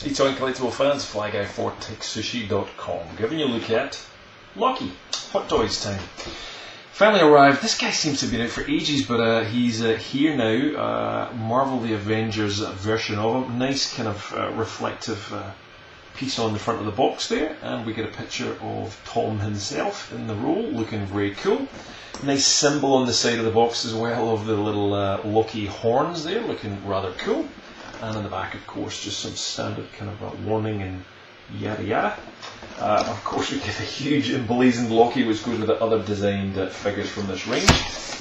It's on Collectible fans, fly guy for TekSushi.com, giving you a look at Loki. Hot Toys time. Finally arrived. This guy seems to have been out for ages, but he's here now. Marvel the Avengers version of him. Nice kind of reflective piece on the front of the box there, and we get a picture of Tom himself in the role, looking very cool. Nice symbol on the side of the box as well of the little Loki horns there, looking rather cool. And on the back, of course, just some standard kind of warning and yada yada. Of course, we get a huge emblazoned Loki, which goes with the other designed figures from this range.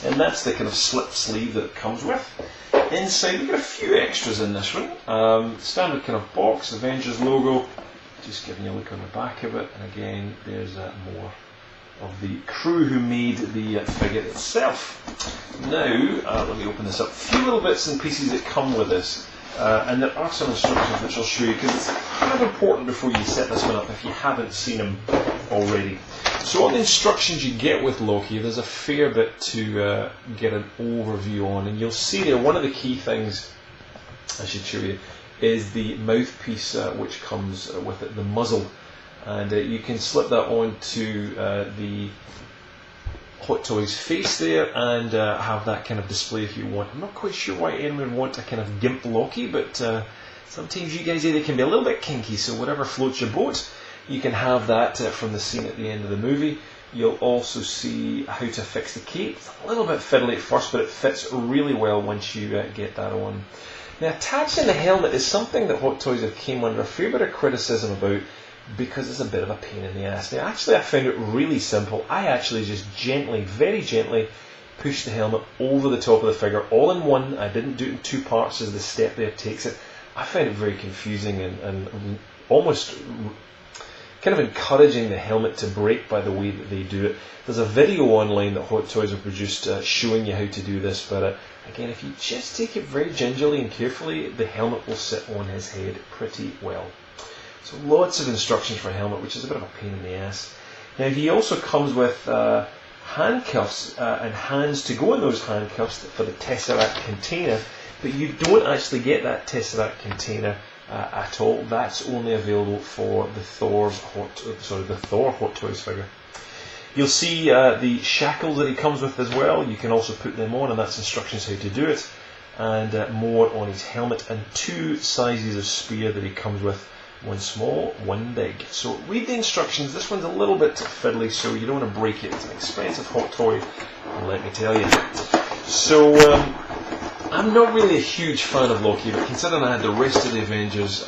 And that's the kind of slip sleeve that it comes with. Inside, we get a few extras in this one. Standard kind of box, Avengers logo. Just giving you a look on the back of it. And again, there's more of the crew who made the figure itself. Now, let me open this up. A few little bits and pieces that come with this. And there are some instructions which I'll show you, because it's kind of important before you set this one up if you haven't seen them already. So on the instructions you get with Loki, there's a fair bit to get an overview on, and you'll see there one of the key things I should show you is the mouthpiece which comes with it, the muzzle, and you can slip that onto the Hot Toys face there and have that kind of display if you want. I'm not quite sure why anyone would want a kind of gimp Loki, but sometimes you guys either can be a little bit kinky, so whatever floats your boat, you can have that from the scene at the end of the movie. You'll also see how to fix the cape. It's a little bit fiddly at first, but it fits really well once you get that on. Now, attaching the helmet is something that Hot Toys have came under a fair bit of criticism about, because it's a bit of a pain in the ass. Now, actually, I found it really simple. I actually just gently, very gently, pushed the helmet over the top of the figure, all in one. I didn't do it in two parts as the step there takes it. I found it very confusing and almost kind of encouraging the helmet to break by the way that they do it. There's a video online that Hot Toys have produced showing you how to do this, but again, if you just take it very gingerly and carefully, the helmet will sit on his head pretty well. So lots of instructions for a helmet, which is a bit of a pain in the ass. Now, he also comes with handcuffs and hands to go in those handcuffs for the Tesseract container, but you don't actually get that Tesseract container at all. That's only available for the Thor Hot Toys figure. You'll see the shackles that he comes with as well. You can also put them on, and that's instructions how to do it, and more on his helmet, and two sizes of spear that he comes with. One small, one big. So read the instructions. This one's a little bit fiddly, so you don't want to break it. It's an expensive hot toy, let me tell you. So I'm not really a huge fan of Loki, but considering I had the rest of the Avengers,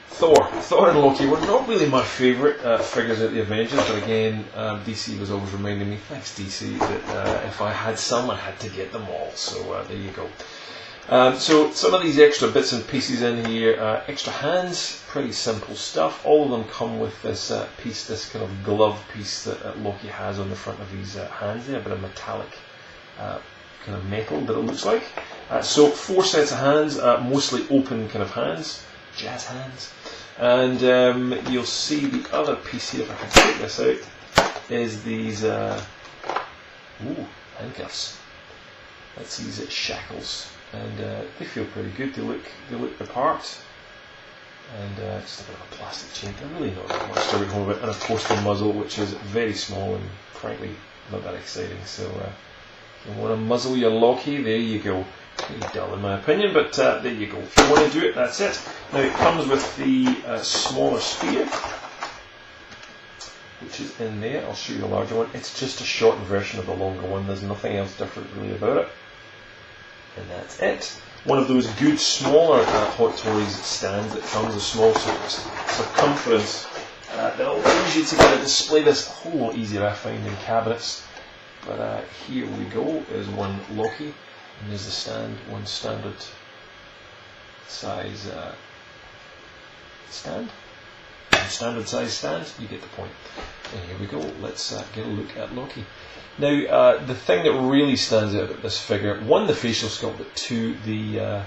Thor and Loki were not really my favourite figures of the Avengers, but again, DC was always reminding me, thanks DC, that if I had some, I had to get them all. So there you go. So some of these extra bits and pieces in here, extra hands, pretty simple stuff. All of them come with this piece, this kind of glove piece that Loki has on the front of his hands there, a bit of metallic kind of metal that it looks like. So 4 sets of hands, mostly open kind of hands, jazz hands. And you'll see the other piece here, if I can take this out, is these handcuffs. That's these shackles. And they feel pretty good. They look the part, and just a bit of a plastic chain. They're really not that much to write home about. And of course the muzzle, which is very small and frankly not that exciting. So if you want to muzzle your Loki, there you go. Pretty dull in my opinion, but there you go. If you want to do it, that's it. Now it comes with the smaller spear, which is in there. I'll show you the larger one. It's just a shortened version of the longer one. There's nothing else different really about it. And that's it. One of those good smaller Hot Toys stands that comes with small circumference that allows you to kind of display this a whole lot easier, I find, in cabinets. But here we go. There's one Loki, and there's the stand, one standard size stand. Standard size stand, you get the point. And here we go. Let's get a look at Loki. Now, the thing that really stands out about this figure, one, the facial sculpt, but two, the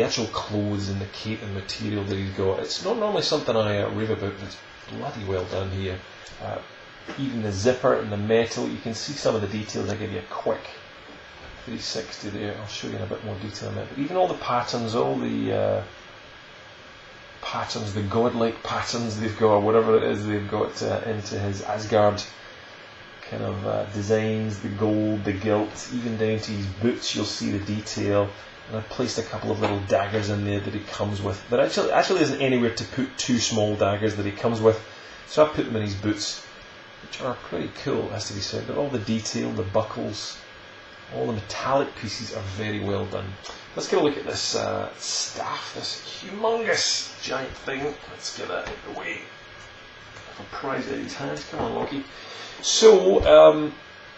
actual clothes and the cape and material that he's got. It's not normally something I rave about, but it's bloody well done here. Even the zipper and the metal, you can see some of the details. I give you a quick 360 there. I'll show you in a bit more detail in a minute. But even all the patterns, all the patterns, the godlike patterns they've got, or whatever it is they've got into his Asgard kind of designs, the gold, the gilt, even down to his boots, you'll see the detail. And I've placed a couple of little daggers in there that he comes with. There actually isn't anywhere to put two small daggers that he comes with, so I put them in his boots, which are pretty cool, has to be said. But all the detail, the buckles, all the metallic pieces are very well done. Let's get a look at this staff, this humongous giant thing. Let's get that out of the way. Have a prize out of his hands. Come on, Loki. So,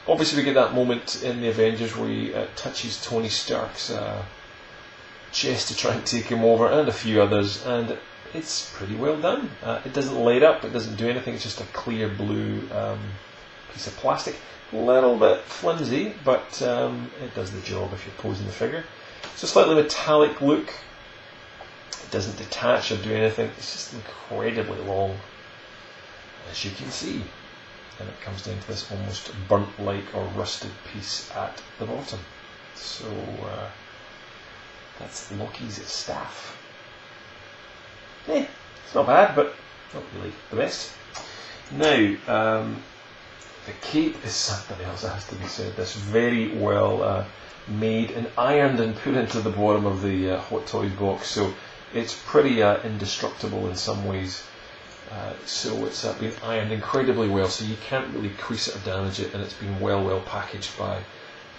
obviously we get that moment in the Avengers where he touches Tony Stark's chest to try and take him over, and a few others, and it's pretty well done. It doesn't light up, it doesn't do anything, it's just a clear blue piece of plastic. A little bit flimsy, but it does the job if you're posing the figure. It's a slightly metallic look. It doesn't detach or do anything, it's just incredibly long, as you can see. And it comes down to this almost burnt-like or rusted piece at the bottom. So that's Loki's staff. It's not bad, but not really the best. Now, the cape is something else, that has to be said. This very well made and ironed and put into the bottom of the Hot Toys box, so it's pretty indestructible in some ways. So it's been ironed incredibly well, so you can't really crease it or damage it, and it's been well packaged by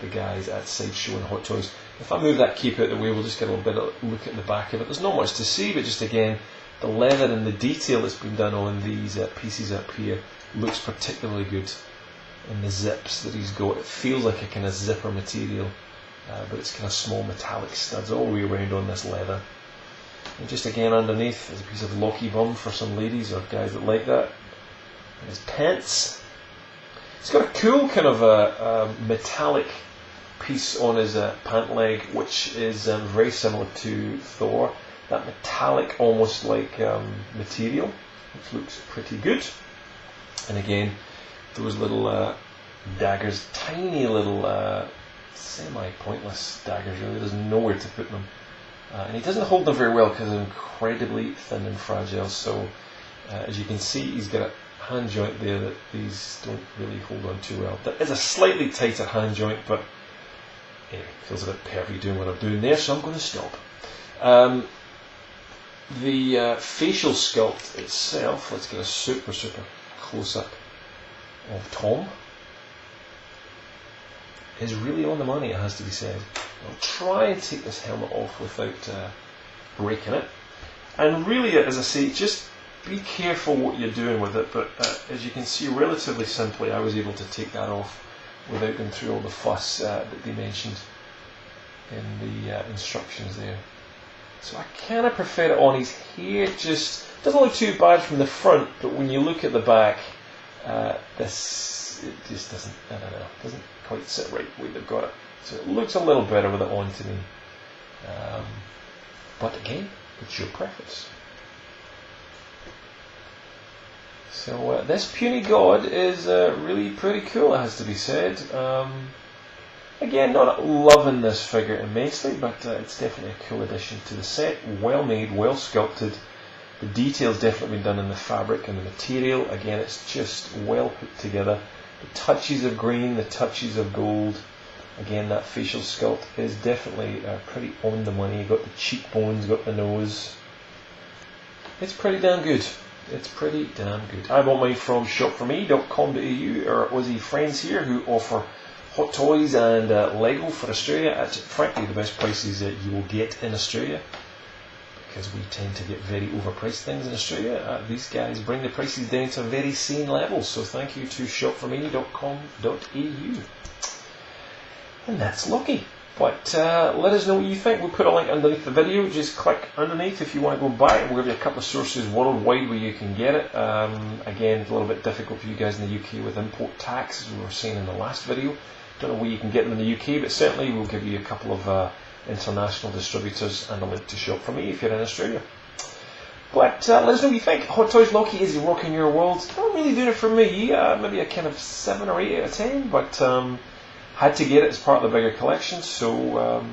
the guys at Sideshow and Hot Toys. If I move that cape out of the way, we'll just get a little bit of a look at the back of it. There's not much to see, but just again, the leather and the detail that's been done on these pieces up here looks particularly good. And the zips that he's got, it feels like a kind of zipper material, but it's kind of small metallic studs all the way around on this leather. And just again underneath is a piece of Loki bum for some ladies or guys that like that. And his pants. He's got a cool kind of a metallic piece on his pant leg, which is very similar to Thor. That metallic, almost like material, which looks pretty good. And again, those little daggers, tiny little semi-pointless daggers, really. There's nowhere to put them. And he doesn't hold them very well because they're incredibly thin and fragile. So, as you can see, he's got a hand joint there that these don't really hold on too well. There is a slightly tighter hand joint, but anyway, feels a bit pervy doing what I'm doing there, so I'm going to stop. The facial sculpt itself, let's get a super close-up of Tom, is really on the money, it has to be said. I'll try and take this helmet off without breaking it. And really, as I say, just be careful what you're doing with it, but as you can see, relatively simply, I was able to take that off without going through all the fuss that they mentioned in the instructions there. So I kind of prefer it on. His hair just doesn't look too bad from the front, but when you look at the back, it just doesn't, I don't know, doesn't quite sit right the way they've got it. So it looks a little better with it on to me. But again, it's your preference. So this puny god is really pretty cool, it has to be said. Again, not loving this figure immensely, but it's definitely a cool addition to the set. Well made, well sculpted. The detail's definitely been done in the fabric and the material. Again, it's just well put together. The touches of green, the touches of gold. Again, that facial sculpt is definitely pretty on the money. You've got the cheekbones, got the nose. It's pretty damn good. It's pretty damn good. I bought mine from shopforme.com.au, our Aussie friends here who offer Hot Toys and Lego for Australia at, frankly, the best prices that you will get in Australia, because we tend to get very overpriced things in Australia. These guys bring the prices down to a very sane level, so thank you to shopforme.com.au. And that's Loki. But let us know what you think. We'll put a link underneath the video. Just click underneath if you want to go buy it. We'll give you a couple of sources worldwide where you can get it. Again, it's a little bit difficult for you guys in the UK with import tax, as we were saying in the last video. Don't know where you can get them in the UK, but certainly we'll give you a couple of international distributors and a link to shop for me if you're in Australia. But let us know what you think. Hot Toys Loki, is he rocking your world? Not really doing it for me. Maybe a kind of 7 or 8 out of 10, but Had to get it as part of the bigger collection, so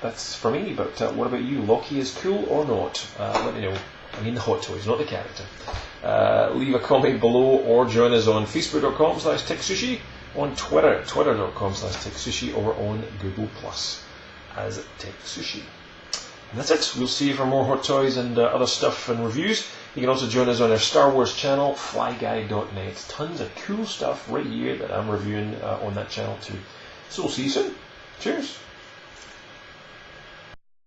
that's for me. But what about you? Loki is cool or not? Let me know. I mean the Hot Toys, not the character. Leave a comment below or join us on facebook.com/TekSushi, on Twitter, twitter.com/TekSushi, or on Google Plus as TekSushi. And that's it. We'll see you for more Hot Toys and other stuff and reviews. You can also join us on our Star Wars channel, flyguy.net. Tons of cool stuff right here that I'm reviewing on that channel too. So we'll see you soon. Cheers.